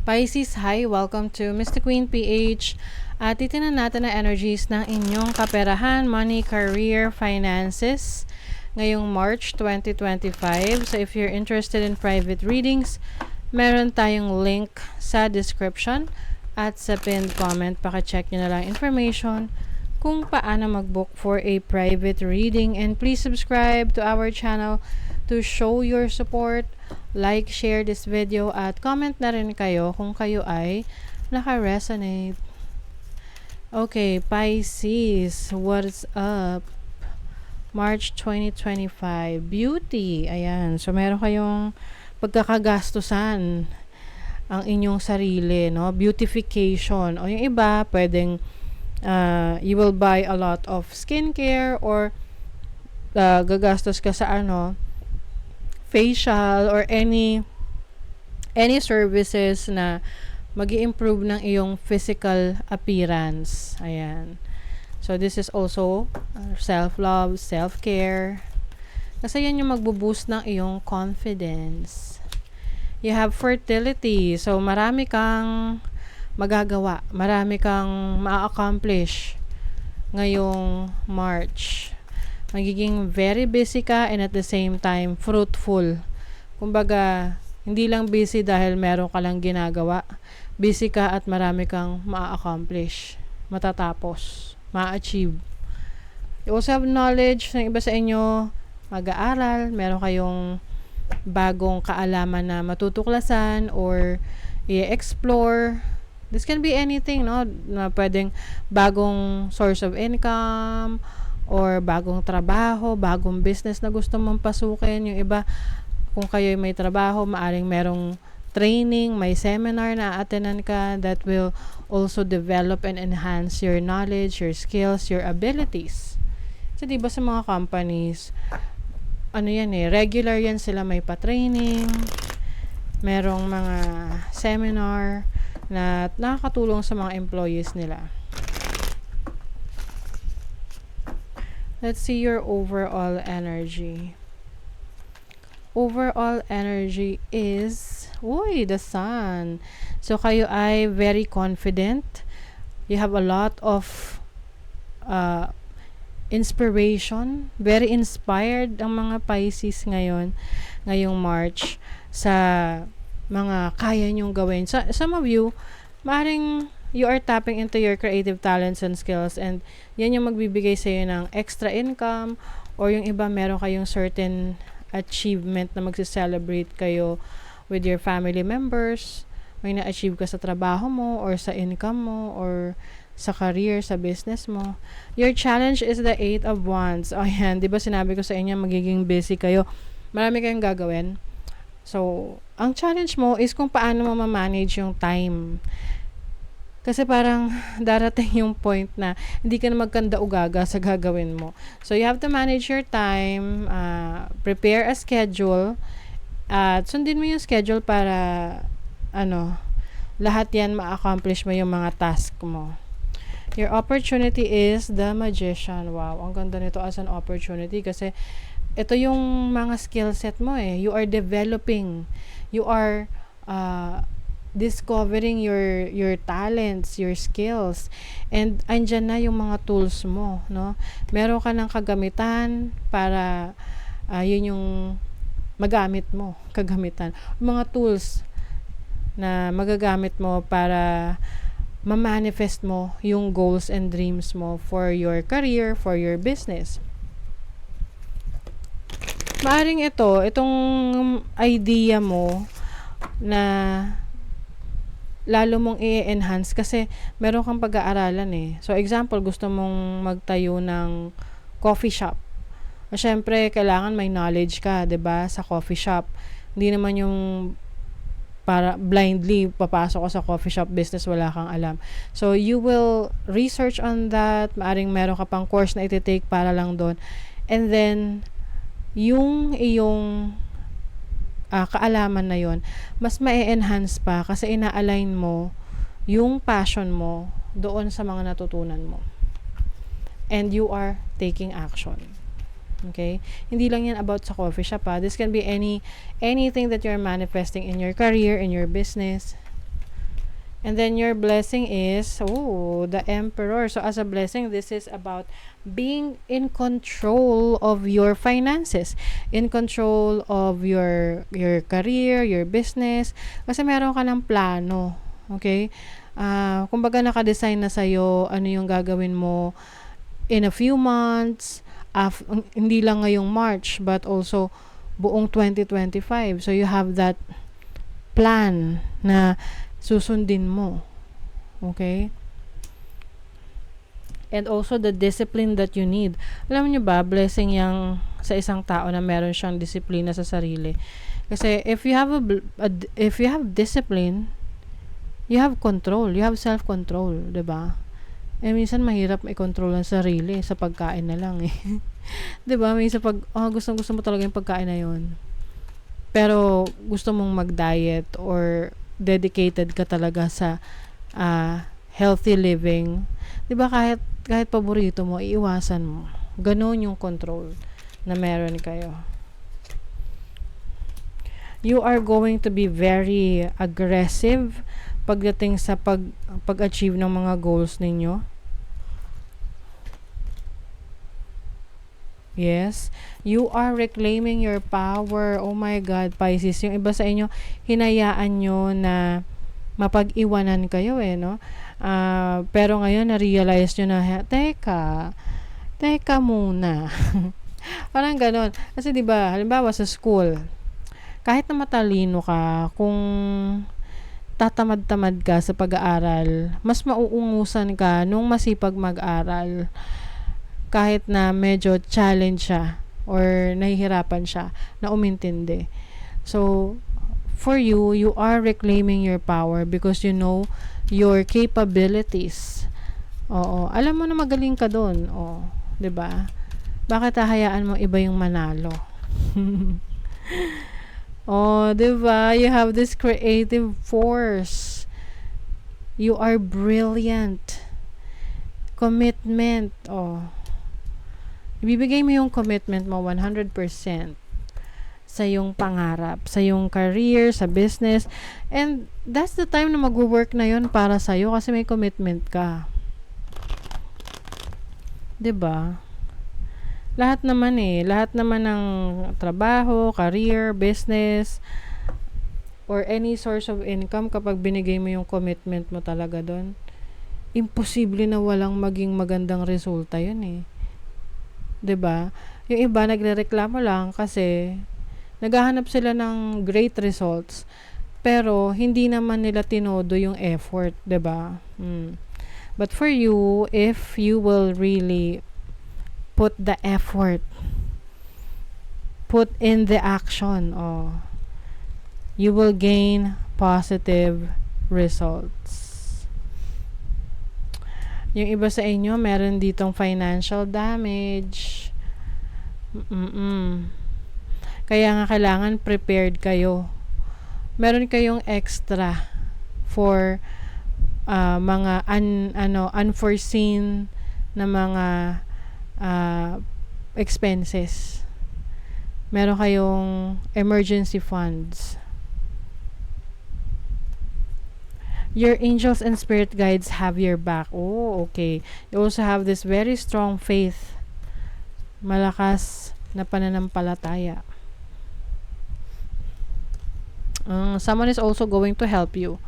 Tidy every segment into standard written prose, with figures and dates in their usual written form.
Pisces, hi! Welcome to Mr. Queen PH. At titinan natin na energies ng inyong kaperahan, money, career, finances ngayong March 2025. So if you're interested in private readings, meron tayong link sa description at sa pinned comment. Paka-check nyo na lang information kung paano mag-book for a private reading. And please subscribe to our channel to show your support. Like, share this video at comment na rin kayo kung kayo ay naka-resonate. Okay, Pisces, what's up? March 2025, beauty. Ayan, so meron kayong pagkakagastusan ang inyong sarili, no? Beautification. O yung iba, pwedeng you will buy a lot of skincare or gagastos ka sa facial or any services na mag-i-improve ng iyong physical appearance. Ayan. So this is also self-love, self-care. Kasi yan yung magbo-boost ng iyong confidence. You have fertility. So marami kang magagawa. Marami kang ma-accomplish ngayong March. Magiging very busy ka and at the same time fruitful. Kumbaga, hindi lang busy dahil meron ka lang ginagawa. Busy ka at marami kang ma-accomplish, matatapos, ma-achieve. You also have knowledge ng iba sa inyo, mag-aaral, meron kayong bagong kaalaman na matutuklasan or i-explore. This can be anything, no? Na pwedeng bagong source of income, or bagong trabaho, bagong business na gusto mong pasukin. Yung iba, kung kayo may trabaho, maaring merong training, may seminar na attendan ka that will also develop and enhance your knowledge, your skills, your abilities. So, diba sa mga companies, regular yan sila, may pa-training, merong mga seminar na nakakatulong sa mga employees nila. Let's see your overall energy. Overall energy is, the sun. So, kayo ay very confident. You have a lot of inspiration. Very inspired ang mga Pisces ngayong March sa mga kaya nyong gawin. So, some of you, maaaring you are tapping into your creative talents and skills, and yan yung magbibigay sa iyo ng extra income, or yung iba meron kayong certain achievement na magse-celebrate kayo with your family members. May na-achieve ka sa trabaho mo or sa income mo or sa career, sa business mo. Your challenge is the 8 of Wands. Ayan, di ba sinabi ko sa inyo magiging busy kayo. Marami kayong gagawin. So, ang challenge mo is kung paano mo ma-manage yung time. Kasi parang darating yung point na hindi ka na magkanda-ugaga sa gagawin mo. So, you have to manage your time, prepare a schedule, at sundin mo yung schedule para, lahat yan ma-accomplish mo yung mga task mo. Your opportunity is the Magician. Wow, ang ganda nito as an opportunity kasi ito yung mga skill set mo eh. You are developing. You are, discovering your talents, your skills, and andyan na yung mga tools mo, no? Meron ka ng kagamitan para yun yung magamit mo, kagamitan, mga tools na magagamit mo para ma-manifest mo yung goals and dreams mo for your career, for your business. Maaring itong idea mo na lalo mong i-enhance kasi meron kang pag-aaralan eh. So, example, gusto mong magtayo ng coffee shop. O, syempre, kailangan may knowledge ka, 'di ba, sa coffee shop. Hindi naman yung para blindly papasok ka sa coffee shop business, wala kang alam. So, you will research on that. Maaring meron ka pang course na iti-take para lang doon. And then, yung iyong kaalaman na yon mas ma-enhance pa kasi ina-align mo yung passion mo doon sa mga natutunan mo. And you are taking action. Okay? Hindi lang yan about sa coffee shop ha. This can be anything that you're manifesting in your career, in your business. And then your blessing is, the Emperor. So as a blessing, this is about being in control of your finances, in control of your career, your business. Kasi meron ka ng plano. Okay? Kumbaga naka-design na sa'yo ano yung gagawin mo in a few months, hindi lang ngayong March, but also buong 2025. So you have that plan na susundin mo. Okay? And also the discipline that you need. Alam niyo ba, blessing yang sa isang tao na meron siyang disiplina sa sarili. Kasi if you have discipline, you have control, you have self-control, 'di ba? Minsan mahirap i-control ang sarili sa pagkain na lang eh. 'Di ba? Minsan pag gusto mo talaga yung pagkain na 'yon. Pero gusto mong mag-diet or dedicated ka talaga sa healthy living, 'di ba, kahit paborito mo, iiwasan mo. Ganon yung control na meron kayo. You are going to be very aggressive pagdating sa pag-achieve ng mga goals ninyo. Yes, you are reclaiming your power. Oh my God, Pisces. Yung iba sa inyo, hinayaan nyo na mapag-iwanan kayo no? Pero ngayon, na-realize nyo na, teka muna. Parang ganon. Kasi diba, halimbawa sa school, kahit na matalino ka, kung tatamad-tamad ka sa pag-aaral, mas mauungusan ka nung masipag mag-aral. Kahit na medyo challenge siya or nahihirapan siya na umintindi. So, for you, you are reclaiming your power because you know your capabilities. Oo. Alam mo na magaling ka doon. 'di ba? Bakit hahayaan mo iba yung manalo? 'Di ba? You have this creative force. You are brilliant. Commitment. Ibibigay mo yung commitment mo 100% sa yung pangarap, sa yung career, sa business. And that's the time na mag-work na yun para sa'yo kasi may commitment ka. 'Di ba? Lahat naman ng trabaho, career, business, or any source of income, kapag binigay mo yung commitment mo talaga doon, imposible na walang maging magandang resulta yun eh. 'Di ba? Yung iba nagrereklamo lang kasi naghahanap sila ng great results pero hindi naman nila tinodo yung effort, 'di ba? But for you, if you will really put the effort, put in the action, you will gain positive results. Yung iba sa inyo, meron ditong financial damage. Kaya nga kailangan prepared kayo. Meron kayong extra for mga unforeseen na mga expenses. Meron kayong emergency funds. Your angels and spirit guides have your back. Okay. You also have this very strong faith. Malakas na pananampalataya. Someone is also going to help you.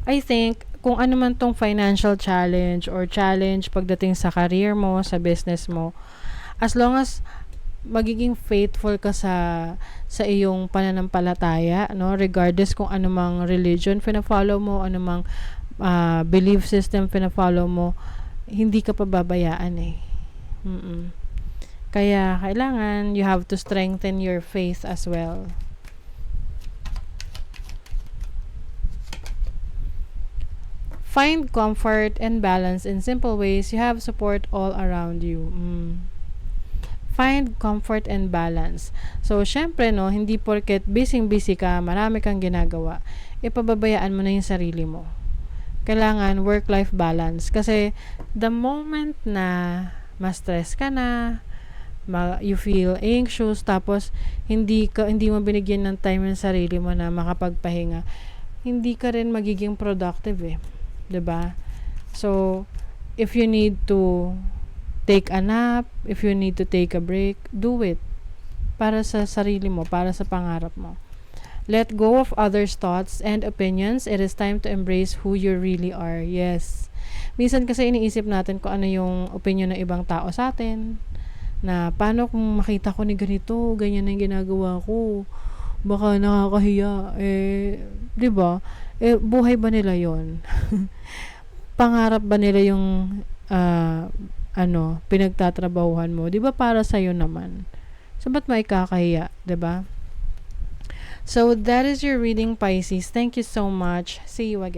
I think, kung ano man tong financial challenge or challenge pagdating sa career mo, sa business mo, as long as magiging faithful ka sa iyong pananampalataya, no, regardless kung anumang religion pina-follow mo, anumang belief system pina-follow mo, hindi ka pababayaan eh. Kaya kailangan you have to strengthen your faith as well. Find comfort and balance in simple ways. You have support all around you. Find comfort and balance. So, syempre, no, hindi porket busy ka, marami kang ginagawa, ipababayaan mo na yung sarili mo. Kailangan work-life balance. Kasi, the moment na ma-stress ka na, you feel anxious, tapos, hindi mo binigyan ng time yung sarili mo na makapagpahinga, hindi ka rin magiging productive eh. 'Di ba? So, if you need to take a nap, if you need to take a break, do it. Para sa sarili mo, para sa pangarap mo. Let go of others' thoughts and opinions. It is time to embrace who you really are. Yes. Minsan kasi iniisip natin kung ano yung opinion ng ibang tao sa atin. Na paano kung makita ko ni ganito, ganyan na yung ginagawa ko. Baka nakakahiya. 'di ba? Buhay ba nila 'yon? Pangarap ba nila yung pinagtatrabahuhan mo? 'Di ba para sa naman? So ba't may kakahiya, 'di ba? So that is your reading, Pisces. Thank you so much. See you again.